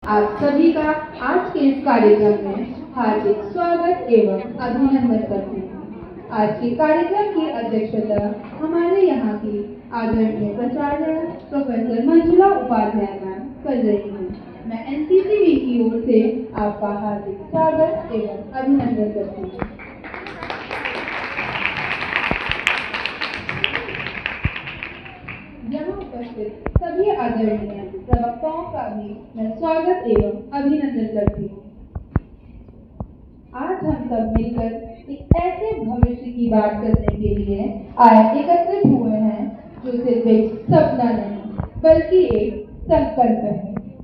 आप सभी का आज के इस कार्यक्रम में हार्दिक स्वागत एवं अभिनंदन करते हैं। आज के कार्यक्रम की अध्यक्षता हमारे यहाँ की आदरणीय प्राचार्य प्रोफेसर मंजुला उपाध्याय मैम कर रही हैं। मैं एनसीसीबी की ओर से आपका हार्दिक स्वागत एवं अभिनंदन करती हूँ। यहाँ उपस्थित सभी आदरणीय प्रवक्ताओं का भी मैं स्वागत एवं अभिनंदन करती हूँ। आज हम सब मिलकर एक ऐसे भविष्य की बात करने के लिए आज एकत्रित हुए हैं जो सिर्फ एक सपना नहीं बल्कि एक संकल्प है।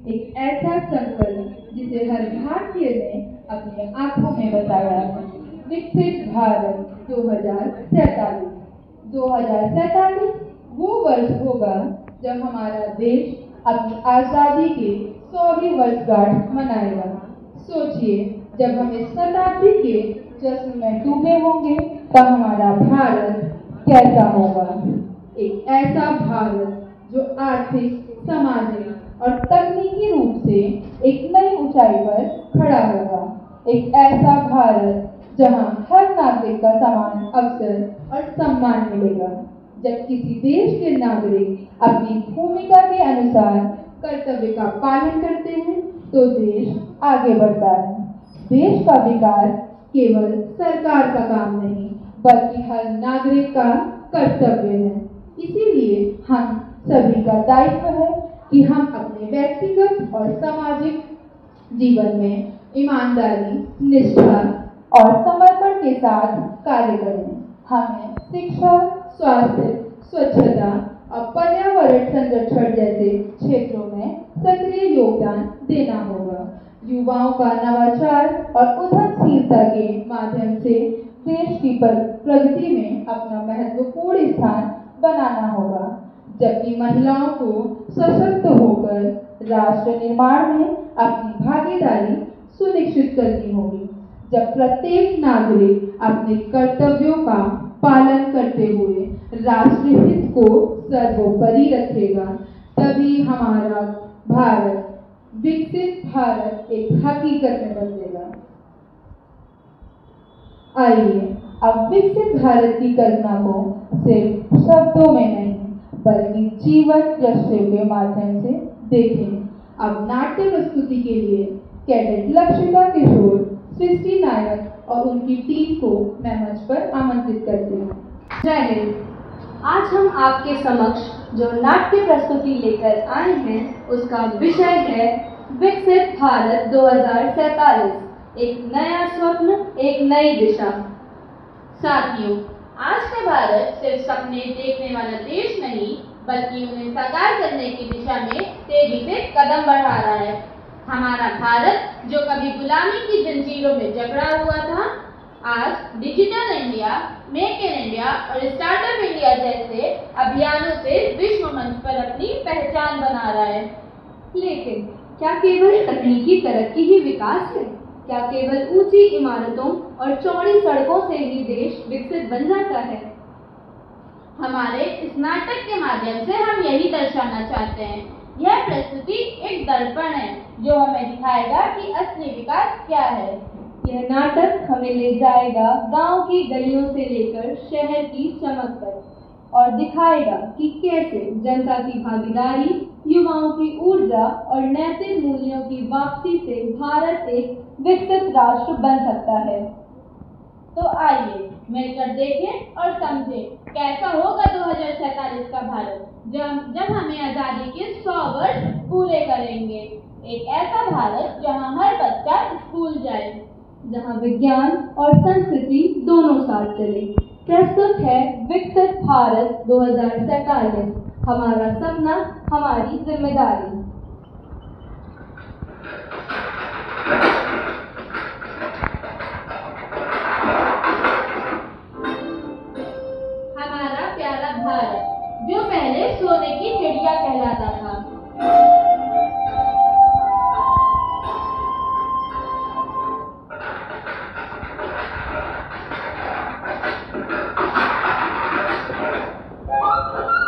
एक ऐसा संकल्प जिसे हर भारतीय ने अपनी आंखों में बताया है। विकसित भारत 2047 वो वर्ष होगा जब हमारा देश अपनी आजादी के 100वीं वर्षगांठ मनाएगा। सोचिए, जब हम इस शताब्दी के जश्न में डूबे होंगे तब हमारा भारत कैसा होगा। एक ऐसा भारत जो आर्थिक, सामाजिक और तकनीकी रूप से एक नई ऊंचाई पर खड़ा होगा। एक ऐसा भारत जहां हर नागरिक का समान अवसर और सम्मान मिलेगा। जब किसी देश के नागरिक अपनी भूमिका के अनुसार कर्तव्य का पालन करते हैं तो देश आगे बढ़ता है। देश का विकास केवल सरकार का काम नहीं बल्कि हर नागरिक का कर्तव्य है। इसीलिए हम सभी का दायित्व है कि हम अपने व्यक्तिगत और सामाजिक जीवन में ईमानदारी, निष्ठा और समर्पण के साथ कार्य करें। हमें शिक्षा, स्वास्थ्य, स्वच्छता और पर्यावरण संरक्षण जैसे क्षेत्रों में सक्रिय योगदान देना होगा। युवाओं का नवाचार और उद्यमशीलता के माध्यम से देश की प्रगति में अपना महत्वपूर्ण स्थान बनाना होगा, जबकि महिलाओं को सशक्त होकर राष्ट्र निर्माण में अपनी भागीदारी सुनिश्चित करनी होगी। जब प्रत्येक नागरिक अपने कर्तव्यों का पालन करते हुए राष्ट्रीय हित को सर्वोपरि रखेगा, तभी हमारा भारत, विकसित भारत एक हकीकत में बदलेगा। आइए अब विकसित भारत की कल्पना को सिर्फ शब्दों में नहीं बल्कि जीवन दृश्यों के माध्यम से देखें। अब नाट्य प्रस्तुति के लिए कैडेट लक्षिता किशोर, सृष्टि नायक और उनकी टीम को मैं मंच पर आमंत्रित करती हूँ। जय हिंद। आज हम आपके समक्ष जो नाट्य प्रस्तुति लेकर आए हैं उसका विषय है विकसित भारत 2047, एक नया स्वप्न, एक नई दिशा। साथियों, आज का भारत सिर्फ सपने देखने वाला देश नहीं बल्कि उन्हें साकार करने की दिशा में तेजी से कदम बढ़ा रहा है। हमारा भारत जो कभी गुलामी की जंजीरों में जकड़ा हुआ था, आज digital India, make in India और स्टार्टअप इंडिया जैसे अभियानों से विश्व मंच पर अपनी पहचान बना रहा है। लेकिन क्या केवल तकनीकी तरक्की ही विकास है? क्या केवल ऊंची इमारतों और चौड़ी सड़कों से ही देश विकसित बन जाता है? हमारे इस नाटक के माध्यम से हम यही दर्शाना चाहते हैं। यह प्रस्तुति एक दर्पण है जो हमें दिखाएगा कि असली विकास क्या है। यह नाटक हमें ले जाएगा गांव की गलियों से लेकर शहर की चमक तक और दिखाएगा कि कैसे जनता की भागीदारी, युवाओं की ऊर्जा और नैतिक मूल्यों की वापसी से भारत एक विकसित राष्ट्र बन सकता है। तो आइए मिलकर देखें और समझें कैसा होगा 2047 का भारत जब हमें आजादी के 100 वर्ष पूरे करेंगे। एक ऐसा भारत जहां हर बच्चा स्कूल जाए, जहां विज्ञान और संस्कृति दोनों साथ चले। प्रस्तुत है विकसित भारत 2047, हमारा सपना, हमारी जिम्मेदारी। हमारा प्यारा भारत जो पहले सोने की चिड़िया कहलाता था,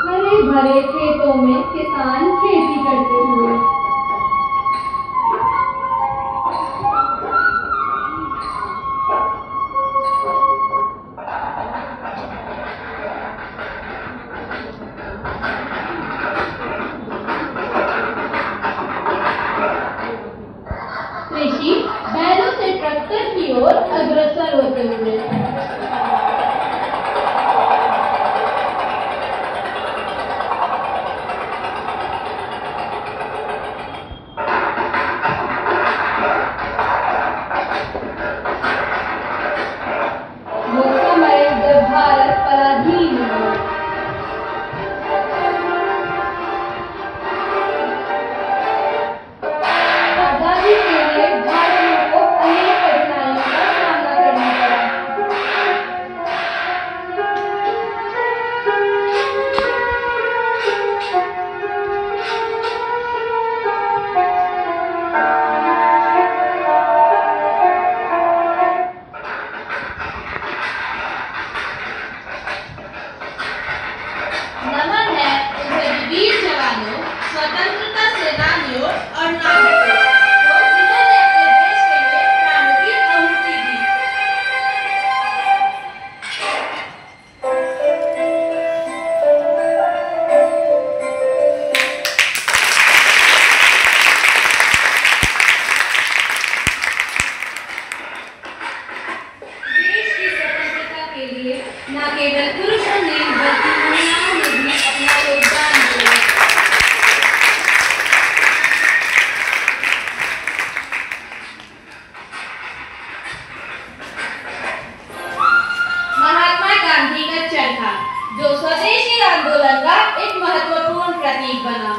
हरे भरे खेतों में किसान खेती करते हुए, बैलों से ट्रैक्टर की ओर अग्रसर होते हुए। वो समय जब भारत पराधीन हुआ, आजादी के लिए भारतीयों को अनेक कठिनाइयों का सामना करना पड़ा। नमन है उन सभी वीर जवानों, स्वतंत्रता सेनानियों और नागरिकों को जिन्होंने अपने देश के लिए प्राणों की आहुति दी। देश की स्वतंत्रता के लिए न केवल पुरुषों ने बल्कि महिलाओं ने भी अपना योगदान दिया। महात्मा गांधी का चरखा, जो स्वदेशी आंदोलन का एक महत्वपूर्ण प्रतीक बना।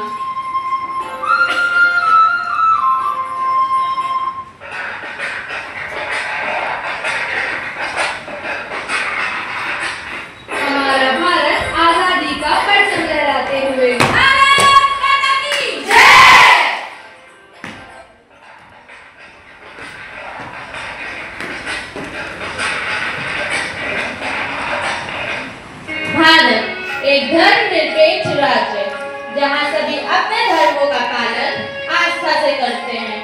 हमारा भारत आजादी का परचम लहराते हुए। भारत माता की जय। भारत एक धर्मनिरपेक्ष राज्य है, जहाँ सभी अपने धर्मों का पालन आस्था से करते हैं।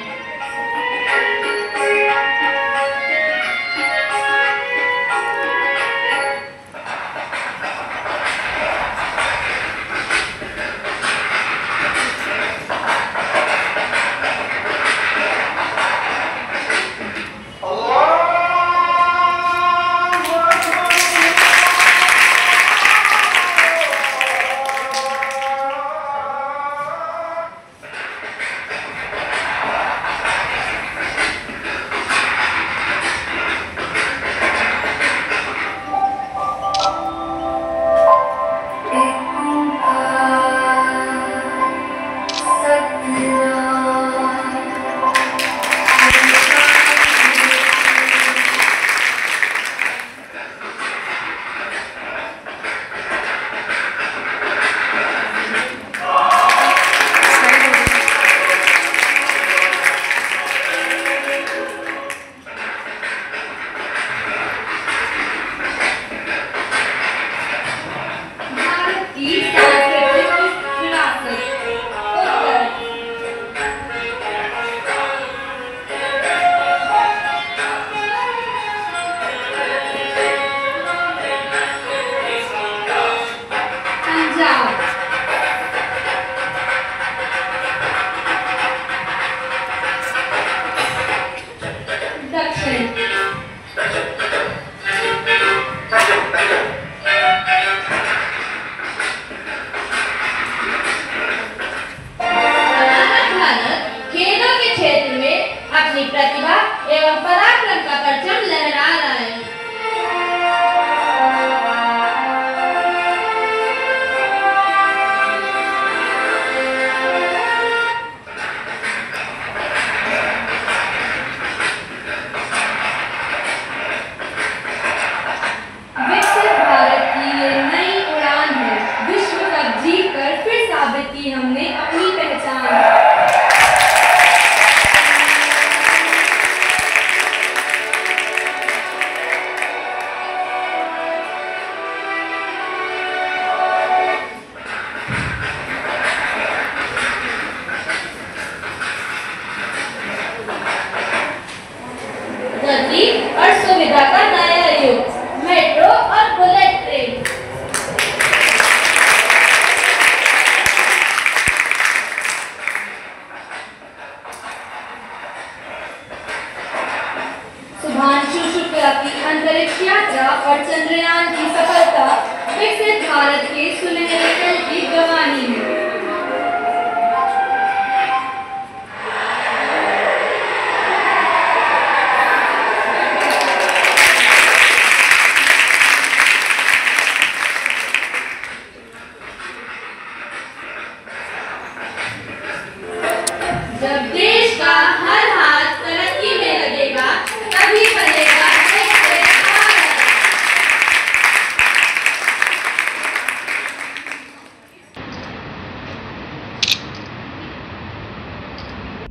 सुविधा का नया युग, मेट्रो और बुलेट ट्रेन। हिमांशु शुक्ला की अंतरिक्ष यात्रा और चंद्रयान की सफलता विकसित भारत के सुनहरे कल की गवाही है। जब देश का हर हाथ तरक्की में लगेगा तभी बनेगा विकसित भारत।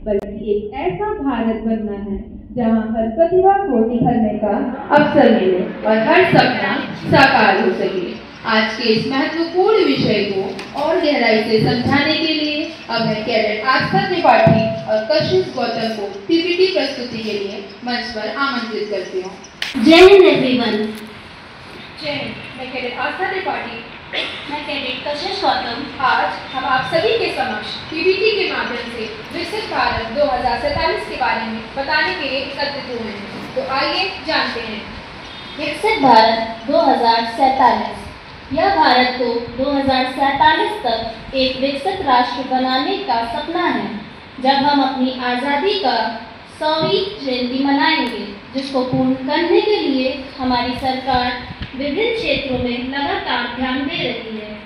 बल्कि एक ऐसा भारत बनना है जहां हर प्रतिभा को निखरने का अवसर मिले और हर सपना साकार हो सके। आज के इस महत्वपूर्ण विषय को और गहराई से समझाने के लिए अब मैं कैडेट आस्था त्रिपाठी और कशिश गौतम को पीपीटी प्रस्तुति के लिए मंच पर आमंत्रित करती हूँ। जय हिंद एवरीवन। जय हिंद। मैं कैडेट आस्था त्रिपाठी, मैं कैडेट कशिश गौतम। आज हम आप सभी के समक्ष पीपीटी के माध्यम से विकसित भारत 2047 के बारे में बताने के लिए एकत्रित हुए हैं। तो आइए जानते हैं। विकसित भारत 2047, यह भारत को 2047 तक एक विकसित राष्ट्र बनाने का सपना है। जब हम अपनी आज़ादी का 100वीं जयंती मनाएंगे, जिसको पूर्ण करने के लिए हमारी सरकार विभिन्न क्षेत्रों में लगातार ध्यान दे रही है।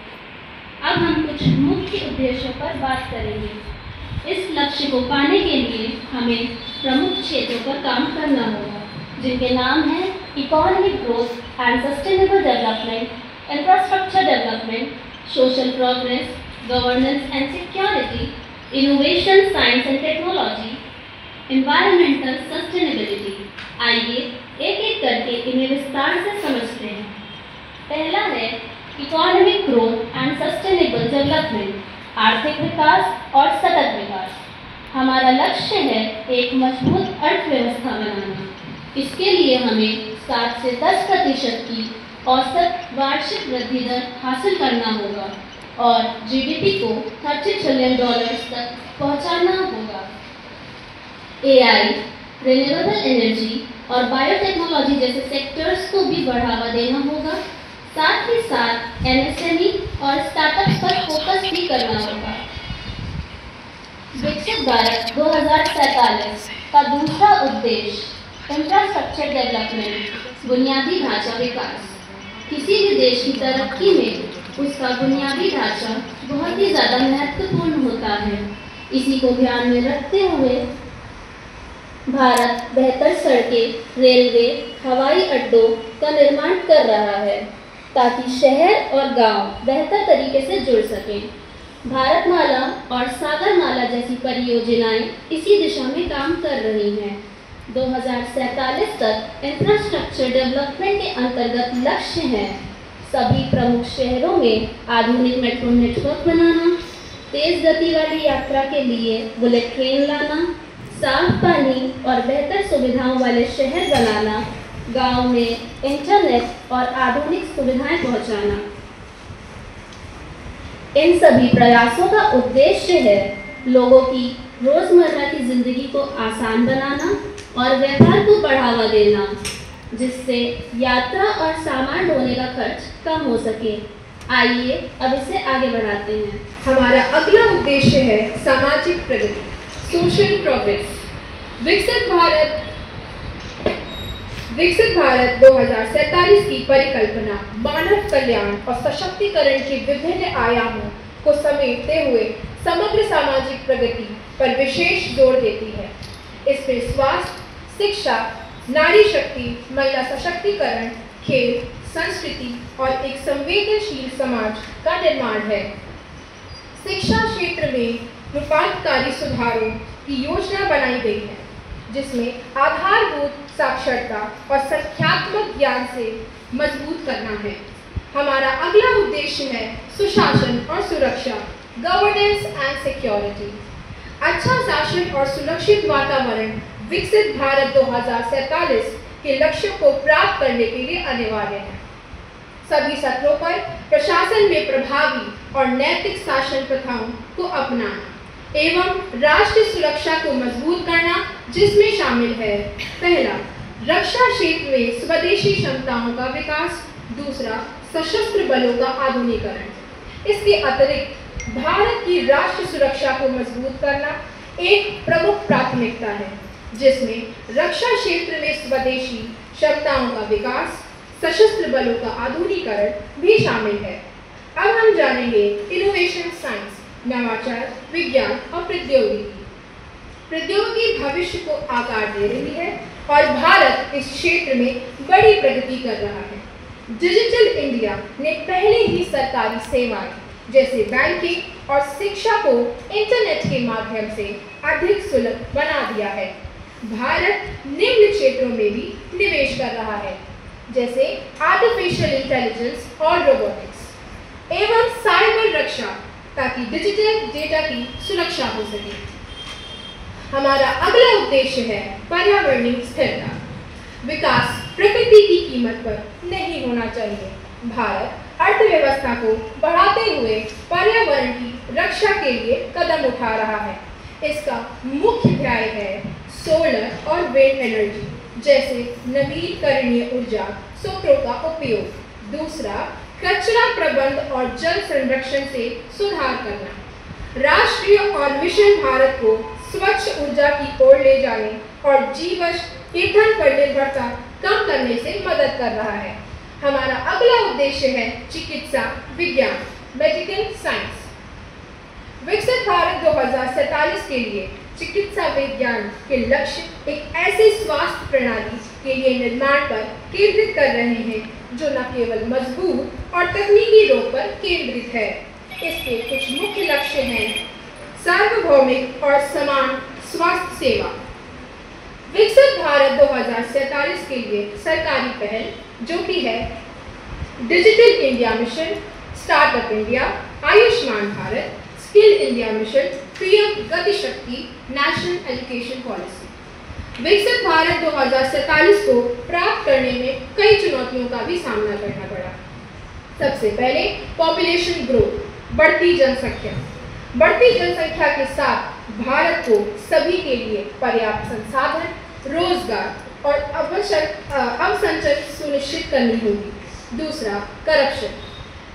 अब हम कुछ मुख्य उद्देश्यों पर बात करेंगे। इस लक्ष्य को पाने के लिए हमें प्रमुख क्षेत्रों पर काम करना होगा, जिनके नाम हैं economic growth and sustainable development, infrastructure development, social progress, governance and security, innovation, science and technology, environmental sustainability। आइए एक एक करके इन्हें विस्तार से समझते हैं। पहला है economic growth and sustainable development, आर्थिक विकास और सतत विकास। हमारा लक्ष्य है एक मजबूत अर्थव्यवस्था बनाना। इसके लिए हमें 7 से 10% की औसत वार्षिक वृद्धि दर हासिल करना होगा और जीडीपी को $30 ट्रिलियन तक पहुंचाना होगा। एआई, रिन्यूएबल एनर्जी और बायोटेक्नोलॉजी जैसे सेक्टर्स को भी बढ़ावा देना होगा। साथ ही साथ एमएसएमई और स्टार्टअप्स पर फोकस भी करना होगा। विकसित भारत 2047 का दूसरा उद्देश्य इंफ्रास्ट्रक्चर डेवलपमेंट, बुनियादी ढांचा विकास। किसी भी देश की तरक्की में उसका बुनियादी ढांचा बहुत ही ज़्यादा महत्वपूर्ण होता है। इसी को ध्यान में रखते हुए भारत बेहतर सड़कें, रेलवे, हवाई अड्डों का निर्माण कर रहा है ताकि शहर और गांव बेहतर तरीके से जुड़ सकें। भारतमाला और सागरमाला जैसी परियोजनाएं इसी दिशा में काम कर रही हैं। 2047 तक इंफ्रास्ट्रक्चर डेवलपमेंट के अंतर्गत लक्ष्य हैं सभी प्रमुख शहरों में आधुनिक मेट्रो नेटवर्क बनाना, तेज गति वाली यात्रा के लिए बुलेट ट्रेन लाना, साफ पानी और बेहतर सुविधाओं वाले शहर बनाना, गांव में इंटरनेट और आधुनिक सुविधाएं पहुंचाना। इन सभी प्रयासों का उद्देश्य है लोगों की रोजमर्रा की जिंदगी को आसान बनाना और व्यापार को बढ़ावा देना, जिससे यात्रा और सामान ढोने का खर्च कम हो सके। आइए अब इसे आगे बढ़ाते हैं। हमारा अगला उद्देश्य है सामाजिक प्रगति, सोशल प्रोग्रेस। विकसित भारत 2047 की परिकल्पना मानव कल्याण और सशक्तिकरण के विभिन्न आयामों को समेटते हुए समग्र सामाजिक प्रगति पर विशेष जोर देती है। इसमें स्वास्थ्य, शिक्षा, नारी शक्ति, महिला सशक्तिकरण, खेल, संस्कृति और एक संवेदनशील समाज का निर्माण है। शिक्षा क्षेत्र में रूपांतकारी सुधारों की योजना बनाई गई है, जिसमें आधारभूत साक्षरता और संख्यात्मक ज्ञान से मजबूत करना है। हमारा अगला उद्देश्य है सुशासन और सुरक्षा, गवर्नेंस एंड सिक्योरिटी। अच्छा शासन और सुरक्षित वातावरण विकसित भारत 2047 के लक्ष्यों को प्राप्त करने के लिए अनिवार्य है। सभी स्तरों पर प्रशासन में प्रभावी और नैतिक शासन प्रथाओं को अपनाना एवं राष्ट्रीय सुरक्षा को मजबूत करना, जिसमें शामिल है: पहला, रक्षा क्षेत्र में स्वदेशी क्षमताओं का विकास, दूसरा सशस्त्र बलों का आधुनिकीकरण। इसके अतिरिक्त भारत की राष्ट्र सुरक्षा को मजबूत करना एक प्रमुख प्राथमिकता है, जिसमें रक्षा क्षेत्र में स्वदेशी क्षमताओं का विकास, सशस्त्र बलों का आधुनिकीकरण भी शामिल है। अब हम जानेंगे इनोवेशन साइंस, नवाचार, विज्ञान और प्रौद्योगिकी। प्रौद्योगिकी भविष्य को आकार दे रही है और भारत इस क्षेत्र में बड़ी प्रगति कर रहा है। डिजिटल इंडिया ने पहले ही सरकारी सेवाएं जैसे बैंकिंग और शिक्षा को इंटरनेट के माध्यम से अधिक सुलभ बना दिया है। भारत निम्न क्षेत्रों में भी निवेश कर रहा है, जैसे आर्टिफिशियल इंटेलिजेंस और रोबोटिक्स एवं साइबर रक्षा, ताकि डिजिटल डेटा की सुरक्षा हो सके। हमारा अगला उद्देश्य है पर्यावरणीय स्थिरता। विकास प्रकृति की कीमत पर नहीं होना चाहिए। भारत अर्थव्यवस्था को बढ़ाते हुए पर्यावरण की रक्षा के लिए कदम उठा रहा है। इसका मुख्य ध्यान है सोलर और विंड एनर्जी जैसे नवीकरणीय ऊर्जा स्रोतों का उपयोग। दूसरा, कचरा प्रबंधन और जल संरक्षण से सुधार करना। राष्ट्रीय और मिशन भारत को स्वच्छ ऊर्जा की ओर ले जाने और जीवन ईंधन पर निर्भरता कम करने से मदद कर रहा है। हमारा अगला उद्देश्य है चिकित्सा विज्ञान, मेडिकल साइंस। विकसित भारत 2047 के लिए चिकित्सा विज्ञान के लक्ष्य एक ऐसे स्वास्थ्य प्रणाली के लिए निर्माण पर केंद्रित कर रहे हैं जो न केवल मजबूत और तकनीकी रोग पर केंद्रित है। इसके कुछ मुख्य लक्ष्य हैं: सार्वभौमिक और समान स्वास्थ्य सेवा। विकसित भारत 2047 के लिए सरकारी पहल जो कि है digital India mission, startup India, Ayushman Bharat, skill India mission, PM गति शक्ति, नेशनल एजुकेशन पॉलिसी। विकसित भारत 2047 को प्राप्त करने में कई चुनौतियों का भी सामना करना पड़ा। सबसे पहले पॉपुलेशन ग्रोथ, बढ़ती जनसंख्या। बढ़ती जनसंख्या के साथ भारत को सभी के लिए पर्याप्त संसाधन, रोजगार और अवसंरचना सुनिश्चित करनी होगी। दूसरा, करप्शन।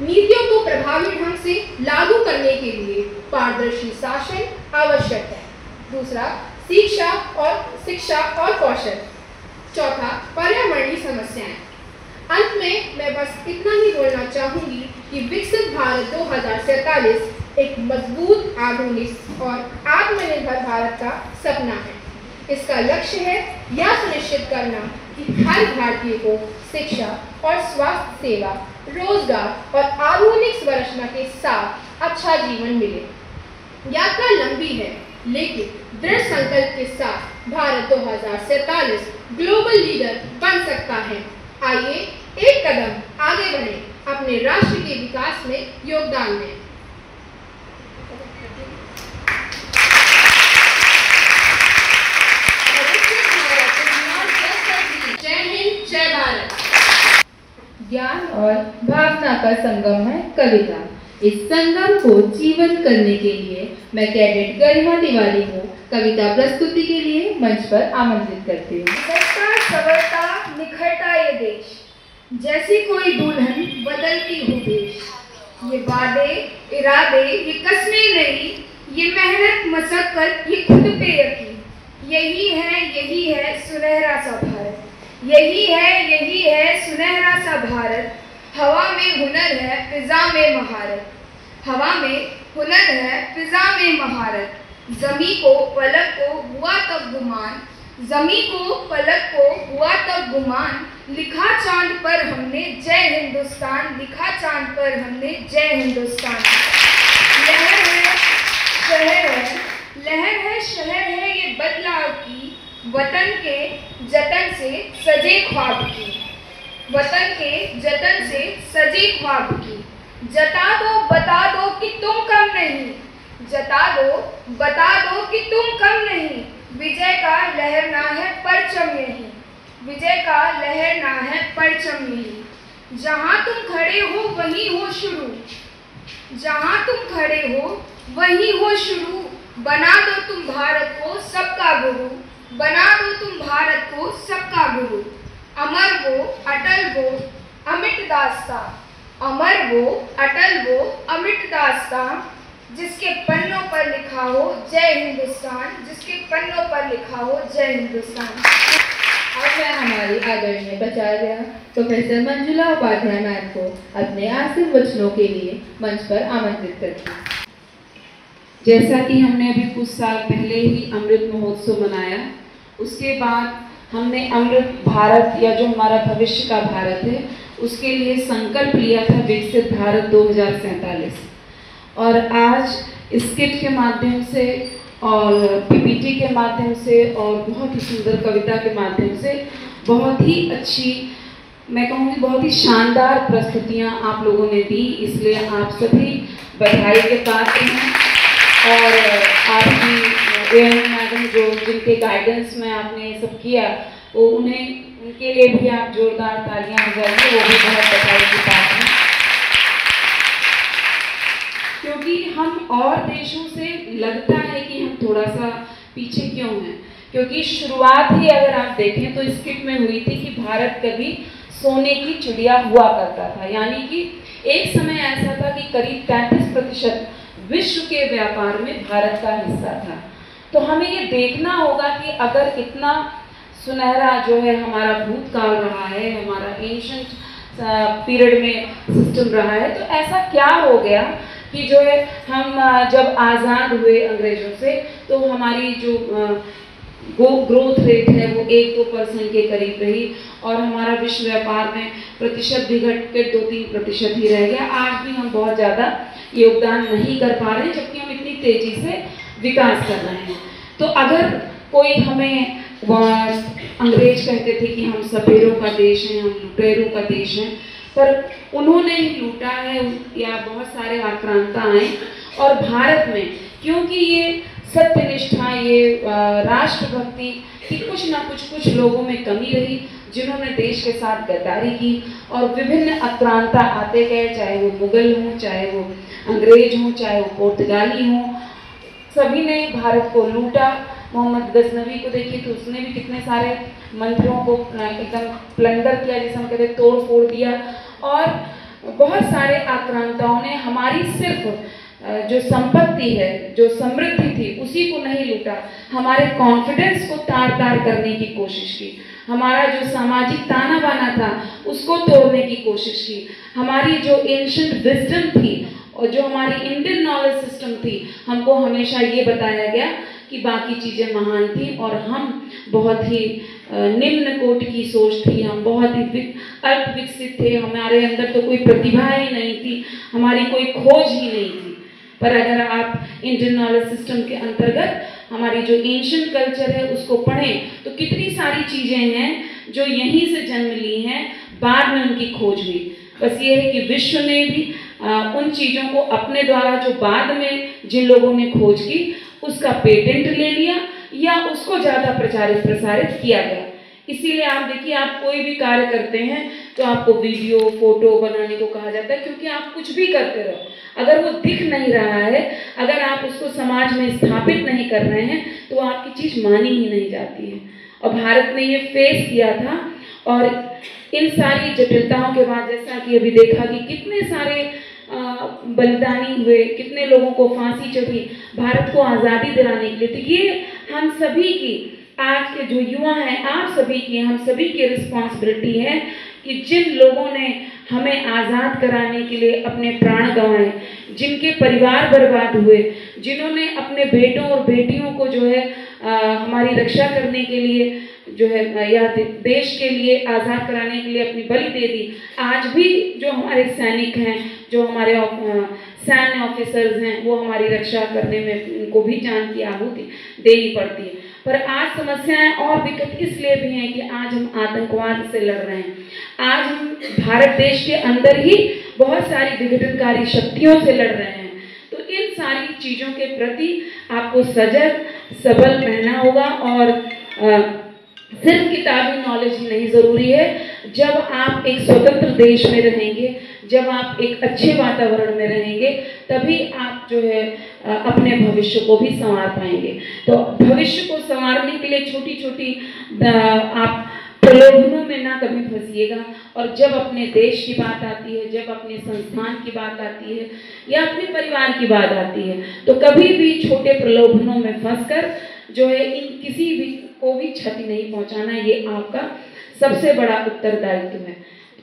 नीतियों को प्रभावी ढंग से लागू करने के लिए पारदर्शी शासन आवश्यक है। दूसरा, शिक्षा और कौशल। चौथा, पर्यावरणीय समस्याएं। अंत में मैं बस इतना ही बोलना चाहूंगी कि विकसित भारत 2047 एक मजबूत, आधुनिक और आत्मनिर्भर भारत का सपना है। इसका लक्ष्य है यह सुनिश्चित करना कि हर भारतीय को शिक्षा और स्वास्थ्य सेवा, रोजगार और आधुनिक संरचना के साथ अच्छा जीवन मिले। यात्रा लंबी है, लेकिन दृढ़ संकल्प के साथ भारत 2047 ग्लोबल लीडर बन सकता है। आइए एक कदम आगे बढ़ें, अपने राष्ट्र के विकास में योगदान दें। जय हिंद, जय भारत। ज्ञान और भावना का संगम है कविता। इस संगम को जीवन करने के लिए मैं कैडेट गरिमा तिवारी को कविता प्रस्तुति के लिए मंच पर आमंत्रित करती हूँ। सवरता निखरता ये देश, जैसी कोई दुल्हन बदलती हूँ देश। ये वादे इरादे ये कस्में नहीं, ये मेहनत मशक्कत ये खुद पे यकीन। यही है सुनहरा सा भारत, यही है सुनहरा सा भारत। हवा में हुनर है, फिजा में महारत। हवा में हुनर है, फिजा में महारत। जमी को पलक को हुआ तब गुमान, जमी को पलक को हुआ तब गुमान। लिखा चांद पर हमने जय हिंदुस्तान, लिखा चांद पर हमने जय हिंदुस्तान। लहर है शहर है, लहर है शहर है ये बदलाव की। वतन के जतन से सजे ख्वाब की, वतन के जतन से सजे ख्वाब की। जता दो बता दो कि तुम कम नहीं, जता दो बता दो कि तुम कम नहीं। विजय का लहरना है परचम यही, विजय का लहरना है परचम यही। जहाँ तुम खड़े हो वहीं हो शुरू, जहाँ तुम खड़े हो वहीं हो शुरू। बना दो तुम भारत को सबका गुरु, बना दो तुम भारत को सबका गुरु, अमर वो अटल वो अमिट दास्तां, अमर वो अटल वो अमिट दास्तां, जिसके पन्नों पर लिखा हो जय हिंदुस्तान, जिसके पन्नों पर लिखा हो जय हिंदुस्तान। अब मैं हमारी आदरणीय प्राचार्य प्रोफेसर मंजुला उपाध्याय मैम को अपने आखिरी वचनों के लिए मंच पर आमंत्रित करती हूँ। जैसा कि हमने अभी कुछ साल पहले ही अमृत महोत्सव मनाया, उसके बाद हमने अमृत भारत या जो हमारा भविष्य का भारत है उसके लिए संकल्प लिया था विकसित भारत 2047। और आज स्किट के माध्यम से और पीपीटी के माध्यम से और बहुत ही सुंदर कविता के माध्यम से बहुत ही अच्छी, मैं कहूँगी बहुत ही शानदार प्रस्तुतियाँ आप लोगों ने दी, इसलिए आप सभी बधाई के पात्र हैं। और आपकी मैडम जो जिनके गाइडेंस में आपने ये सब किया, वो उनके लिए भी आप जोरदार तालियां बजाइए, वो भी बहुत बधाई की बात है। क्योंकि हम और देशों से लगता है कि हम थोड़ा सा पीछे क्यों हैं, क्योंकि शुरुआत ही अगर आप देखें तो स्किट में हुई थी कि भारत कभी सोने की चिड़िया हुआ करता था, यानी कि एक समय ऐसा था कि करीब 33% विश्व के व्यापार में भारत का हिस्सा था। तो हमें ये देखना होगा कि अगर इतना सुनहरा जो है हमारा भूतकाल रहा है, हमारा एंशंट पीरियड में सिस्टम रहा है, तो ऐसा क्या हो गया कि जो है हम जब आज़ाद हुए अंग्रेज़ों से तो हमारी जो ग्रोथ रेट है वो 1-2% के करीब रही और हमारा विश्व व्यापार में प्रतिशत भी घट के 2-3% ही रह गया। आज भी हम बहुत ज़्यादा योगदान नहीं कर पा रहे, जबकि हम इतनी तेज़ी से विकास कर रहे हैं। तो अगर कोई हमें अंग्रेज कहते थे कि हम सपेरों का देश हैं, हम लुटेरों का देश हैं, पर उन्होंने ही लूटा है या बहुत सारे आक्रांता आए। और भारत में क्योंकि ये सत्यनिष्ठा, ये राष्ट्रभक्ति की कुछ ना कुछ लोगों में कमी रही, जिन्होंने देश के साथ गद्दारी की और विभिन्न आक्रांता आते गए, चाहे वो मुगल हों, चाहे वो अंग्रेज हों, चाहे वो पुर्तगाली हों, सभी ने भारत को लूटा। मोहम्मद गजनवी को देखिए तो उसने भी कितने सारे मंदिरों को एकदम प्लंडर किया, जिसे हम कहते हैं तोड़ फोड़ दिया। और बहुत सारे आक्रांताओं ने हमारी सिर्फ जो संपत्ति है, जो समृद्धि थी, उसी को नहीं लूटा, हमारे कॉन्फिडेंस को तार-तार करने की कोशिश की, हमारा जो सामाजिक ताना बाना था उसको तोड़ने की कोशिश की, हमारी जो एंशिएंट विजडम थी और जो हमारी इंडियन नॉलेज सिस्टम थी, हमको हमेशा ये बताया गया कि बाकी चीज़ें महान थी और हम बहुत ही निम्न कोटि की सोच थी, हम बहुत ही अल्प विकसित थे, हमारे अंदर तो कोई प्रतिभा ही नहीं थी, हमारी कोई खोज ही नहीं थी। पर अगर आप इंडियन नॉलेज सिस्टम के अंतर्गत हमारी जो एंशिएंट कल्चर है उसको पढ़ें तो कितनी सारी चीज़ें हैं जो यहीं से जन्म ली हैं, बाद में उनकी खोज हुई। बस ये है कि विश्व ने भी उन चीज़ों को अपने द्वारा जो बाद में जिन लोगों ने खोज की उसका पेटेंट ले लिया या उसको ज़्यादा प्रचारित प्रसारित किया गया। इसीलिए आप देखिए, आप कोई भी कार्य करते हैं तो आपको वीडियो फोटो बनाने को कहा जाता है, क्योंकि आप कुछ भी करते रहो, अगर वो दिख नहीं रहा है, अगर आप उसको समाज में स्थापित नहीं कर रहे हैं तो आपकी चीज़ मानी ही नहीं जाती है। और भारत ने ये फेस किया था और इन सारी जटिलताओं के बाद जैसा कि अभी देखा कि कितने सारे बलिदानी हुए, कितने लोगों को फांसी चढ़ी भारत को आज़ादी दिलाने के लिए। तो ये हम सभी की, आज के जो युवा हैं, आप सभी की, हम सभी की रिस्पॉन्सिबिलिटी है कि जिन लोगों ने हमें आज़ाद कराने के लिए अपने प्राण गंवाए, जिनके परिवार बर्बाद हुए, जिन्होंने अपने बेटों और बेटियों को जो है हमारी रक्षा करने के लिए जो है या देश के लिए आज़ाद कराने के लिए अपनी बलि दे दी, आज भी जो हमारे सैनिक हैं, जो हमारे सैन्य ऑफिसर्स हैं, वो हमारी रक्षा करने में उनको भी जान की आहुति देनी पड़ती है। पर आज समस्याएं और विकट इसलिए भी हैं कि आज हम आतंकवाद से लड़ रहे हैं, आज हम भारत देश के अंदर ही बहुत सारी विघटनकारी शक्तियों से लड़ रहे हैं। तो इन सारी चीज़ों के प्रति आपको सजग सबल रहना होगा और सिर्फ किताबी नॉलेज ही नहीं ज़रूरी है। जब आप एक स्वतंत्र देश में रहेंगे, जब आप एक अच्छे वातावरण में रहेंगे, तभी आप जो है अपने भविष्य को भी संवार पाएंगे। तो भविष्य को संवारने के लिए छोटी छोटी आप प्रलोभनों में ना कभी फंसिएगा। और जब अपने देश की बात आती है, जब अपने संस्थान की बात आती है या अपने परिवार की बात आती है, तो कभी भी छोटे प्रलोभनों में फंसकर जो है इन किसी भी को भी क्षति नहीं पहुंचाना, ये आपका सबसे बड़ा उत्तरदायित्व है।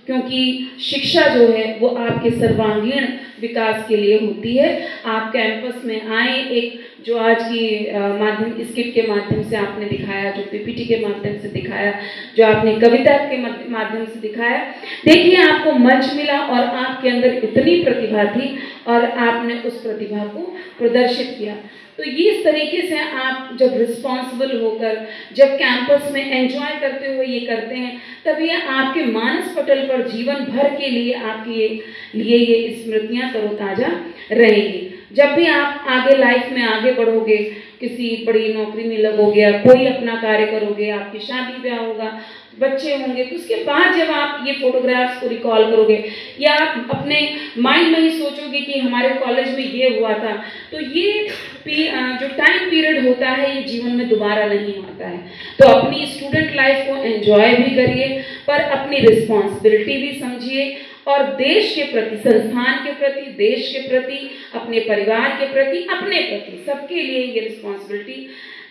क्योंकि शिक्षा जो है वो आपके सर्वांगीण विकास के लिए होती है। आप कैंपस में आए, एक जो आज की माध्यम स्किट के माध्यम से आपने दिखाया, जो पीपीटी के माध्यम से दिखाया, जो आपने कविता के माध्यम से दिखाया, देखिए आपको मंच मिला और आपके अंदर इतनी प्रतिभा थी और आपने उस प्रतिभा को प्रदर्शित किया। तो ये इस तरीके से आप जब रिस्पॉन्सिबल होकर, जब कैंपस में एंजॉय करते हुए ये करते हैं, तब ये आपके मानस पटल पर जीवन भर के लिए आपके लिए ये स्मृतियाँ तरोताज़ा रहेंगी। जब भी आप आगे लाइफ में आगे बढ़ोगे, किसी बड़ी नौकरी में लगोगे, कोई अपना कार्य करोगे, आपकी शादी ब्याह होगा, बच्चे होंगे, तो उसके बाद जब आप ये फोटोग्राफ्स को रिकॉल करोगे या आप अपने माइंड में ही सोचोगे कि हमारे कॉलेज में ये हुआ था, तो ये जो टाइम पीरियड होता है ये जीवन में दोबारा नहीं आता है। तो अपनी स्टूडेंट लाइफ को एंजॉय भी करिए, पर अपनी रिस्पॉन्सिबिलिटी भी समझिए और देश के प्रति, संस्थान के प्रति, देश के प्रति, अपने परिवार के प्रति, अपने प्रति, सबके लिए ये रिस्पॉन्सिबिलिटी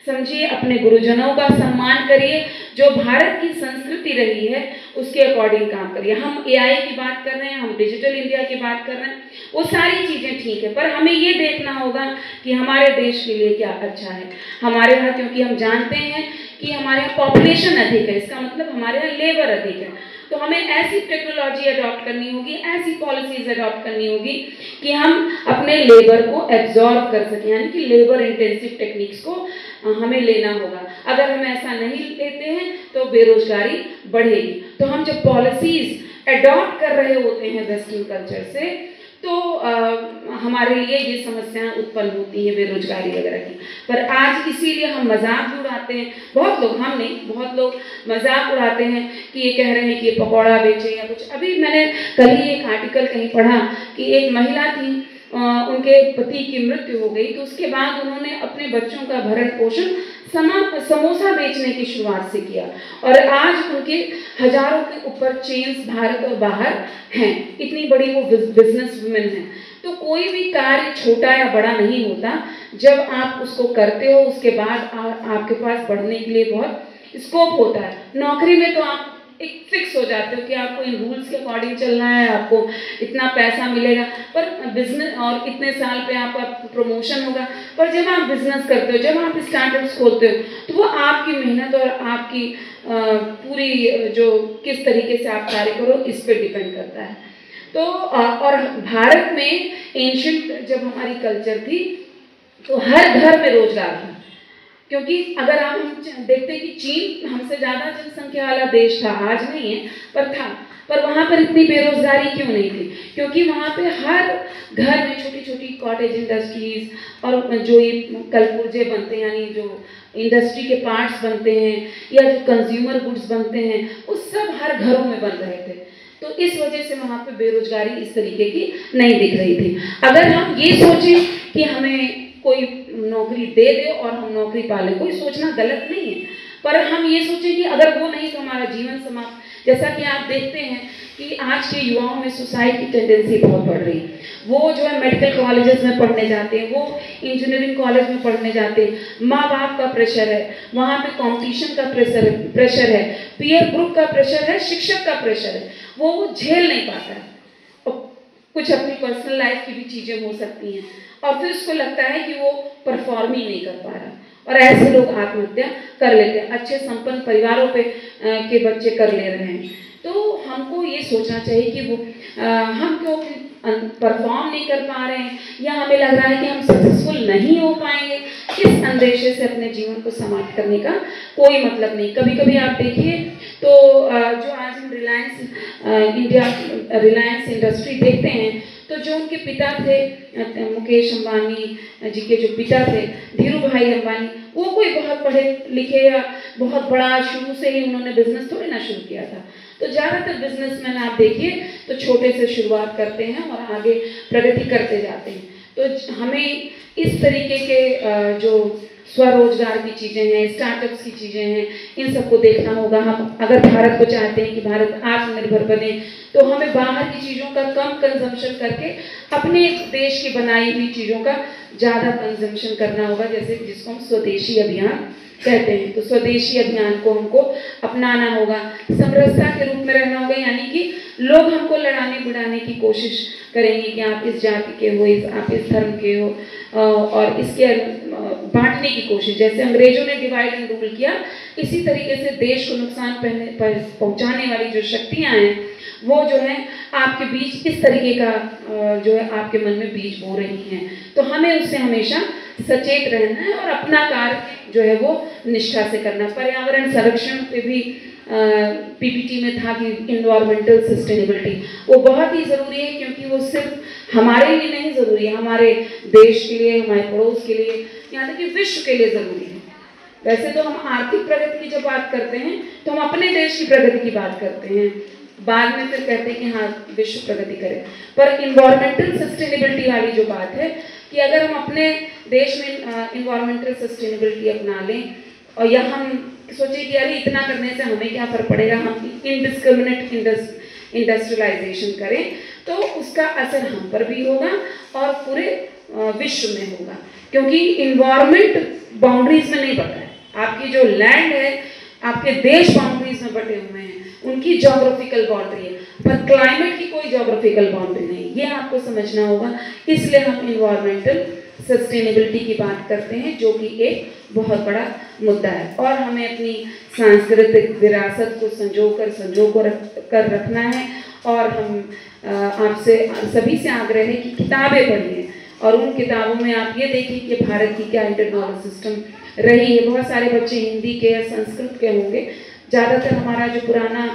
समझिए। अपने गुरुजनों का सम्मान करिए, जो भारत की संस्कृति रही है उसके अकॉर्डिंग काम करिए। हम एआई की बात कर रहे हैं, हम डिजिटल इंडिया की बात कर रहे हैं, वो सारी चीज़ें ठीक है, पर हमें ये देखना होगा कि हमारे देश के लिए क्या अच्छा है। हमारे यहाँ, क्योंकि हम जानते हैं कि हमारे यहाँ पॉपुलेशन अधिक है, इसका मतलब हमारे यहाँ लेबर अधिक है, तो हमें ऐसी टेक्नोलॉजी अडॉप्ट करनी होगी, ऐसी पॉलिसीज अडॉप्ट करनी होगी कि हम अपने लेबर को एब्जॉर्ब कर सकें, यानी कि लेबर इंटेंसिव टेक्निक्स को हमें लेना होगा। अगर हम ऐसा नहीं लेते हैं तो बेरोजगारी बढ़ेगी। तो हम जब पॉलिसीज अडॉप्ट कर रहे होते हैं वेस्टर्न कल्चर से, तो हमारे लिए ये समस्याएं उत्पन्न होती हैं बेरोजगारी वगैरह की। पर आज इसीलिए हम मजाक भी उड़ाते हैं, बहुत लोग, हम नहीं, बहुत लोग मजाक उड़ाते हैं कि ये कह रहे हैं कि ये पकौड़ा बेचे या कुछ। अभी मैंने कल ही एक आर्टिकल कहीं पढ़ा कि एक महिला थी, उनके पति की मृत्यु हो गई, तो उसके बाद उन्होंने अपने बच्चों का भरण पोषण समोसा बेचने की शुरुआत से किया और आज उनके हजारों के ऊपर चेन्स भारत और बाहर हैं। इतनी बड़ी वो बिजनेस वुमेन है। तो कोई भी कार्य छोटा या बड़ा नहीं होता, जब आप उसको करते हो उसके बाद आपके पास बढ़ने के लिए बहुत स्कोप होता है। नौकरी में तो आप एक फिक्स हो जाते हो कि आपको इन रूल्स के अकॉर्डिंग चलना है, आपको इतना पैसा मिलेगा, पर बिजनेस और इतने साल पे आपका प्रमोशन होगा। पर जब आप बिजनेस करते हो, जब आप स्टार्टअप्स खोलते हो, तो वो आपकी मेहनत और आपकी पूरी जो किस तरीके से आप कार्य करो इस पर डिपेंड करता है। तो और भारत में एंशिएंट जब हमारी कल्चर थी तो हर घर में रोजगार था, क्योंकि अगर आप हम देखते हैं कि चीन हमसे ज़्यादा जनसंख्या वाला देश था, आज नहीं है पर था, पर वहाँ पर इतनी बेरोजगारी क्यों नहीं थी? क्योंकि वहाँ पे हर घर में छोटी छोटी कॉटेज इंडस्ट्रीज और जो ये कलपुर्जे बनते हैं, यानी जो इंडस्ट्री के पार्ट्स बनते हैं या जो कंज्यूमर गुड्स बनते हैं, वो सब हर घरों में बन रहे थे। तो इस वजह से वहाँ पे बेरोजगारी इस तरीके की नहीं दिख रही थी। अगर हम ये सोचें कि हमें कोई नौकरी दे दे और हम नौकरी पाले, कोई सोचना गलत नहीं है, पर हम ये सोचें कि अगर वो नहीं तो हमारा जीवन समाप्त। जैसा कि आप देखते हैं कि आज के युवाओं में सुसाइड की टेंडेंसी बहुत बढ़ रही है। वो जो है मेडिकल कॉलेजेस में पढ़ने जाते हैं, वो इंजीनियरिंग कॉलेज में पढ़ने जाते हैं, माँ बाप का प्रेशर है, वहाँ पे कंपटीशन का प्रेशर है, पीयर ग्रुप का प्रेशर है, शिक्षक का प्रेशर है, वो झेल नहीं पाता है। और कुछ अपनी पर्सनल लाइफ की भी चीज़ें हो सकती हैं और फिर उसको लगता है कि वो परफॉर्म ही नहीं कर पा रहा, और ऐसे लोग आत्महत्या कर लेते हैं। अच्छे संपन्न परिवारों के बच्चे कर ले रहे हैं। तो हमको ये सोचना चाहिए कि वो हम क्यों परफॉर्म नहीं कर पा रहे हैं या हमें लग रहा है कि हम सक्सेसफुल नहीं हो पाएंगे, इस अंदेशे से अपने जीवन को समाप्त करने का कोई मतलब नहीं। कभी कभी आप देखिए तो जो आज हम रिलायंस इंडस्ट्री देखते हैं, तो जो उनके पिता थे मुकेश अंबानी जी के जो पिता थे धीरू भाई अंबानी, वो कोई बहुत पढ़े लिखे या बहुत बड़ा शुरू से ही उन्होंने बिजनेस थोड़ी ना शुरू किया था। तो ज़्यादातर बिजनेसमैन आप देखिए तो छोटे से शुरुआत करते हैं और आगे प्रगति करते जाते हैं। तो हमें इस तरीके के जो स्वरोजगार की चीज़ें हैं, स्टार्टअप्स की चीज़ें हैं, इन सबको देखना होगा। हम अगर भारत को चाहते हैं कि भारत आत्मनिर्भर बने, तो हमें बाहर की चीज़ों का कम कंजम्पशन करके अपने देश की बनाई हुई चीज़ों का ज़्यादा कंजम्पशन करना होगा, जैसे जिसको हम स्वदेशी अभियान कहते हैं। तो स्वदेशी अभियान को हमको अपनाना होगा, समरसता के रूप में रहना होगा, यानी कि लोग हमको लड़ाने बुड़ाने की कोशिश करेंगे कि आप इस जाति के हो, आप इस धर्म के हो, और इसके बांटने की कोशिश, जैसे अंग्रेजों ने डिवाइड एंड रूल किया, इसी तरीके से देश को नुकसान पहुंचाने वाली जो शक्तियां हैं वो जो है आपके बीच इस तरीके का जो है आपके मन में बीज बो रही हैं। तो हमें उससे हमेशा सचेत रहना है और अपना कार्य जो है वो निष्ठा से करना। पर्यावरण संरक्षण पे भी पीपीटी में था कि इन्वायरमेंटल सस्टेनेबिलिटी वो बहुत ही ज़रूरी है, क्योंकि वो सिर्फ हमारे लिए नहीं ज़रूरी है, हमारे देश के लिए, हमारे पड़ोस के लिए, यहाँ तक कि विश्व के लिए ज़रूरी है। वैसे तो हम आर्थिक प्रगति की जब बात करते हैं तो हम अपने देश की प्रगति की बात करते हैं, बाद में फिर कहते हैं कि हाँ विश्व प्रगति करे, पर इन्वायरमेंटल सस्टेनेबिलिटी वाली जो बात है कि अगर हम अपने देश में इन्वायरमेंटल सस्टेनेबिलिटी अपना लें और या हम सोचे कि अरे इतना करने से हमें क्या फर्क पड़ेगा, हम इनडिस्क्रिमिनेट इंडस्ट्रियलाइजेशन करें, तो उसका असर हम पर भी होगा और पूरे विश्व में होगा, क्योंकि इन्वायरमेंट बाउंड्रीज में नहीं बटा है। आपकी जो लैंड है, आपके देश बाउंड्रीज में बटे हुए हैं, उनकी ज्योग्राफिकल बाउंड्री है, पर क्लाइमेट की कोई ज्योग्राफिकल बाउंड्री नहीं, ये आपको समझना होगा। इसलिए हम इन्वायरमेंटल सस्टेनेबिलिटी की बात करते हैं, जो कि एक बहुत बड़ा मुद्दा है, और हमें अपनी सांस्कृतिक विरासत को संजो कर रखना है। और हम आपसे सभी से आग्रह है कि किताबें पढ़िए, और उन किताबों में आप ये देखिए कि भारत की क्या इंटरनल सिस्टम रही है। बहुत सारे बच्चे हिंदी के या संस्कृत के होंगे, ज़्यादातर हमारा जो पुराना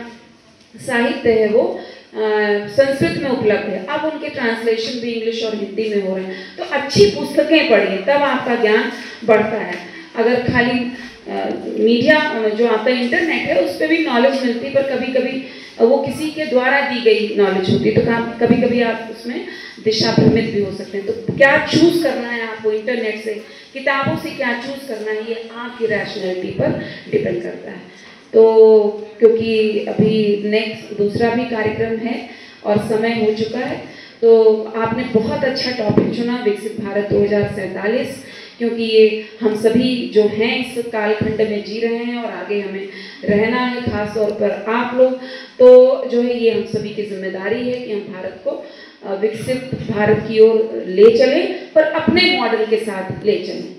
साहित्य है वो संस्कृत में उपलब्ध है, अब उनके ट्रांसलेशन भी इंग्लिश और हिंदी में हो रहे हैं। तो अच्छी पुस्तकें पढ़िए, तब आपका ज्ञान बढ़ता है। अगर खाली मीडिया जो आपका इंटरनेट है उस पर भी नॉलेज मिलती है, पर कभी कभी वो किसी के द्वारा दी गई नॉलेज होती है, तो कभी कभी आप उसमें दिशा भ्रमित भी हो सकते हैं। तो क्या चूज़ करना है आपको, इंटरनेट से, किताबों से क्या चूज़ करना है, ये आपकी रैशनैलिटी पर डिपेंड करता है। तो क्योंकि अभी नेक्स्ट दूसरा भी कार्यक्रम है और समय हो चुका है, तो आपने बहुत अच्छा टॉपिक चुना, विकसित भारत 2047, क्योंकि ये हम सभी जो हैं इस कालखंड में जी रहे हैं और आगे हमें रहना है, खास तौर पर आप लोग। तो जो है ये हम सभी की जिम्मेदारी है कि हम भारत को विकसित भारत की ओर ले चलें, पर अपने मॉडल के साथ ले चलें।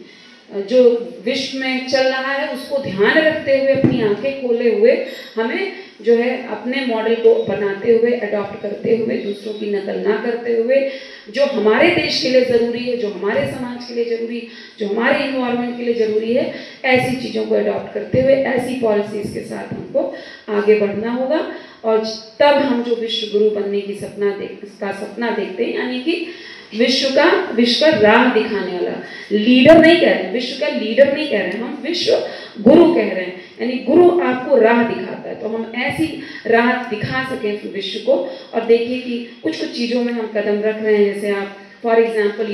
जो विश्व में चल रहा है उसको ध्यान रखते हुए, अपनी आंखें खोले हुए, हमें जो है अपने मॉडल को बनाते हुए, अडॉप्ट करते हुए, दूसरों की नकल ना करते हुए, जो हमारे देश के लिए ज़रूरी है, जो हमारे समाज के लिए ज़रूरी, जो हमारे इन्वायरमेंट के लिए ज़रूरी है, ऐसी चीज़ों को अडॉप्ट करते हुए, ऐसी पॉलिसीज़ के साथ हमको आगे बढ़ना होगा। और तब हम जो विश्व गुरु बनने की सपना देखते हैं, यानी कि विश्व का राह दिखाने वाला लीडर नहीं कह रहे हैं, विश्व का लीडर नहीं कह रहे हैं, हम विश्व गुरु कह रहे हैं, यानी गुरु आपको राह दिखाता है। तो हम ऐसी राह दिखा सकें विश्व को। और देखिए कि कुछ चीज़ों में हम कदम रख रहे हैं, जैसे आप फॉर एग्जाम्पल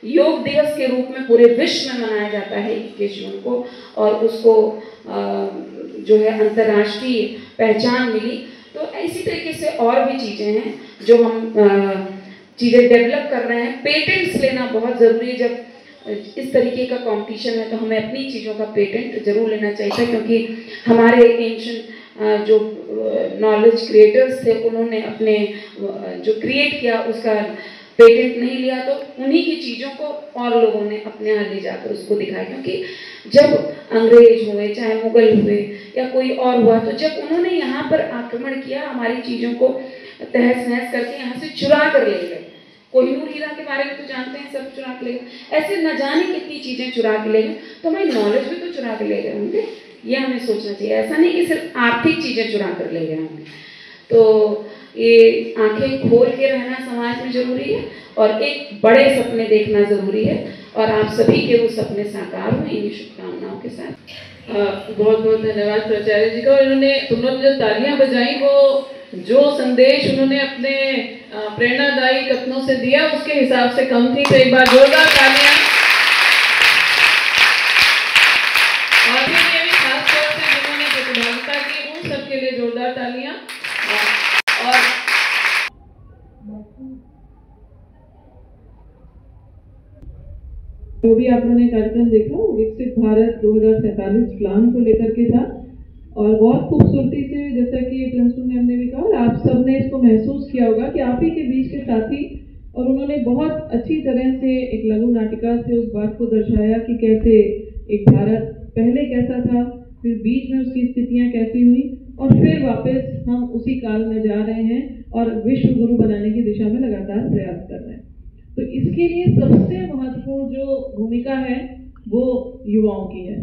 योग दिवस के रूप में पूरे विश्व में मनाया जाता है 21 जून को, और उसको जो है अंतर्राष्ट्रीय पहचान मिली। तो इसी तरीके से और भी चीज़ें हैं जो हम चीज़ें डेवलप कर रहे हैं। पेटेंट्स लेना बहुत ज़रूरी है, जब इस तरीके का कंपटीशन है तो हमें अपनी चीज़ों का पेटेंट जरूर लेना चाहिए, क्योंकि हमारे एंशिएंट जो नॉलेज क्रिएटर्स थे उन्होंने अपने जो क्रिएट किया उसका पेटेंट नहीं लिया, तो उन्हीं की चीज़ों को और लोगों ने अपने यहाँ ले जाकर उसको दिखाया। क्योंकि जब अंग्रेज हुए, चाहे मुगल हुए या कोई और हुआ, तो जब उन्होंने यहाँ पर आक्रमण किया, हमारी चीज़ों को तहस नहस करके यहाँ से चुरा कर ले गए। कोहिनूर हीरा के बारे में तो जानते हैं, सब चुरा के ले गए। ऐसे न जाने कितनी चीज़ें चुरा के ले गए, तो हमारी नॉलेज भी तो चुरा के ले गए होंगे, ये हमें सोचना चाहिए। ऐसा नहीं कि सिर्फ आर्थिक चीज़ें चुरा कर ले गए होंगे। तो ये आंखें खोल के रहना समाज में जरूरी है, और एक बड़े सपने देखना ज़रूरी है, और आप सभी के वो सपने साकार हुए, इन्हीं शुभकामनाओं के साथ। बहुत बहुत धन्यवाद प्राचार्य जी का। और तुम लोग जो तालियां बजाई, वो जो संदेश उन्होंने अपने प्रेरणादायी कथनों से दिया उसके हिसाब से कम थी, तो एक बार जोरदार तालियां। जोरदार तालियां। और जो भी आप लोगों ने कार्यक्रम देखा वो विकसित भारत 2047 प्लान को लेकर के था और बहुत खूबसूरती से, जैसा कि प्रिंसिपल मैम ने भी कहा और आप सब ने इसको महसूस किया होगा कि आप ही के बीच के साथी, और उन्होंने बहुत अच्छी तरह से एक लघु नाटिका से उस बात को दर्शाया कि कैसे एक भारत पहले कैसा था, फिर बीच में उसकी स्थितियां कैसी हुई और फिर वापस हम उसी काल में जा रहे हैं और विश्व गुरु बनाने की दिशा में लगातार प्रयास कर रहे हैं। तो इसके लिए सबसे महत्वपूर्ण जो भूमिका है वो युवाओं की है।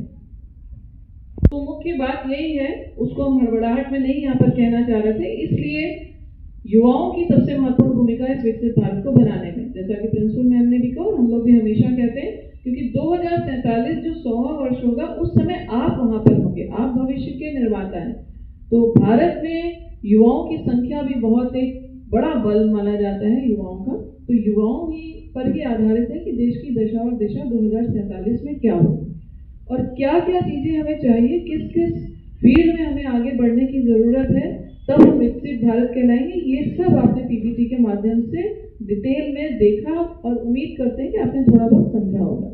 तो मुख्य बात यही है, उसको हम हड़बड़ाहट में नहीं यहाँ पर कहना चाह रहे थे, इसलिए युवाओं की सबसे महत्वपूर्ण भूमिका है इस विकसित भारत को बनाने में, जैसा कि प्रिंसिपल मैम ने भी कहा और हम लोग भी हमेशा कहते हैं, क्योंकि 2047 जो 100वां वर्ष होगा उस समय आप वहां पर होंगे, आप भविष्य के निर्माता हैं। तो भारत में युवाओं की संख्या भी बहुत एक बड़ा बल माना जाता है युवाओं का, तो युवाओं ही पर ही आधारित है कि देश की दशा और दिशा 2047 में क्या होगी और क्या क्या चीजें हमें चाहिए, किस किस फील्ड में हमें आगे बढ़ने की जरूरत है, तब हम विकसित भारत कहलाएंगे। ये सब आपने पीपीटी के माध्यम से डिटेल में देखा और उम्मीद करते हैं कि आपने थोड़ा बहुत समझा होगा।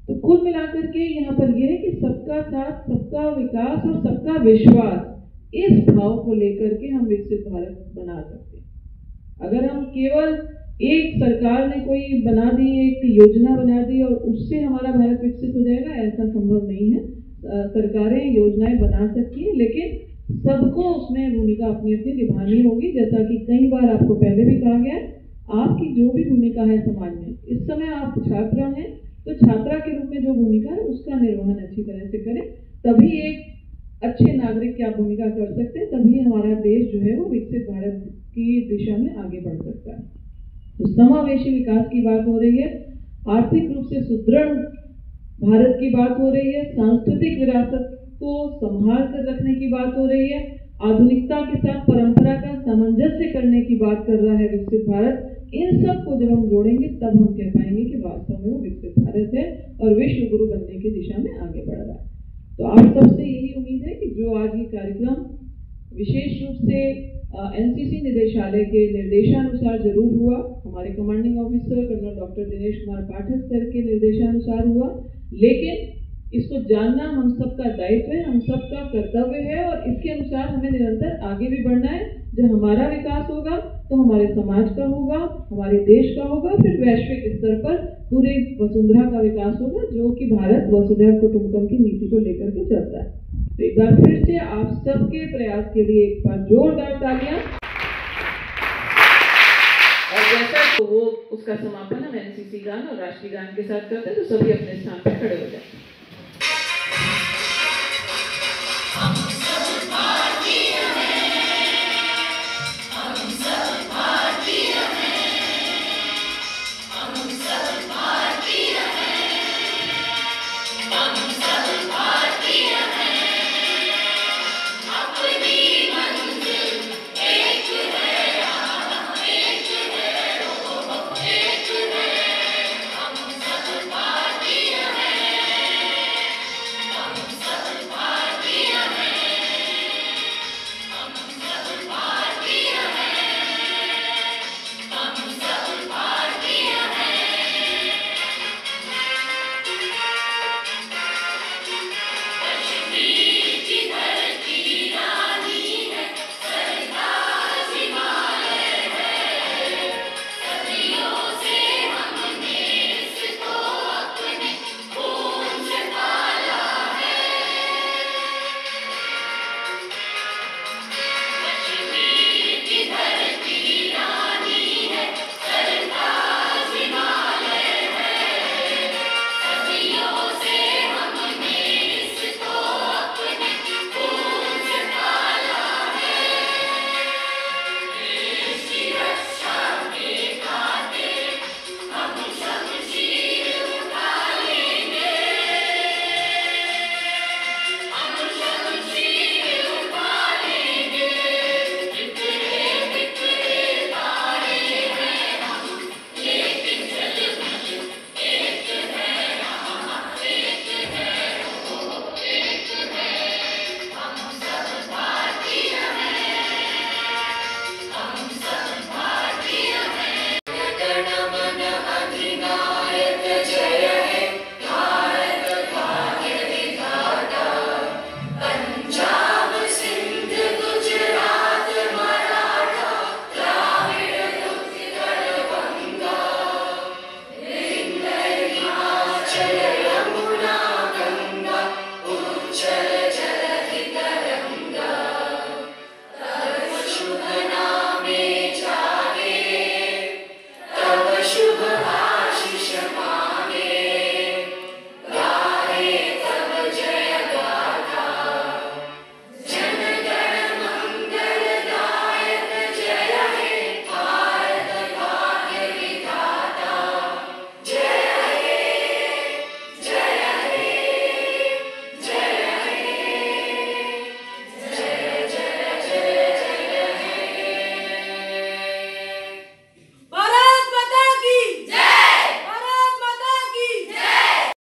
तो कुल मिलाकर के यहाँ पर यह है कि सबका साथ, सबका विकास और सबका विश्वास, इस भाव को लेकर के हम विकसित भारत बना सकते हैं। अगर हम केवल एक सरकार ने कोई बना दी, एक योजना बना दी और उससे हमारा भारत विकसित हो जाएगा, ऐसा संभव नहीं है। सरकारें योजनाएं बना सकती हैं, लेकिन सबको उसमें भूमिका अपनी अपनी निभानी होगी। जैसा कि कई बार आपको पहले भी कहा गया, आपकी जो भी भूमिका है समाज में, इस समय आप छात्रा हैं तो छात्रा के रूप में जो भूमिका है उसका निर्वहन अच्छी तरह से करें, तभी एक अच्छे नागरिक की आप भूमिका कर सकते हैं, तभी हमारा देश जो है वो विकसित भारत की दिशा में आगे बढ़ सकता है। तो समावेशी विकास की बात हो रही है, आर्थिक रूप से सुदृढ़ भारत की बात हो रही है, सांस्कृतिक विरासत को संभाल कर रखने की बात हो रही है, आधुनिकता के साथ परंपरा का सामंजस्य करने की बात कर रहा है विकसित भारत। इन सब को जब हम जोड़ेंगे तब हम कह पाएंगे कि वास्तव में वो विकसित भारत है और विश्व गुरु बनने की दिशा में आगे बढ़ रहा है। तो आप सबसे यही उम्मीद है कि जो आज ये कार्यक्रम विशेष रूप से एनसीसी निदेशालय के निर्देशानुसार जरूर हुआ, हमारे commanding officer colonel doctor Dinesh Kumar Pathak sir के निर्देशानुसार हुआ, लेकिन इसको जानना हम सबका दायित्व है, हम सबका कर्तव्य है और इसके अनुसार हमें निरंतर आगे भी बढ़ना है। जब हमारा विकास होगा तो हमारे समाज का होगा, हमारे देश का होगा, फिर वैश्विक स्तर पर पूरे वसुंधरा का विकास होगा, जो कि भारत वसुधैव कुटुंबकम की नीति को लेकर के चलता है। तो एक बार फिर से आप सबके प्रयास के लिए एक बार जोरदार तालियां। और जैसा तो वो उसका समापन हम एनसीसी गान और राष्ट्रीय गान के साथ करते हैं, तो सभी अपने स्थान पर खड़े हो जाए।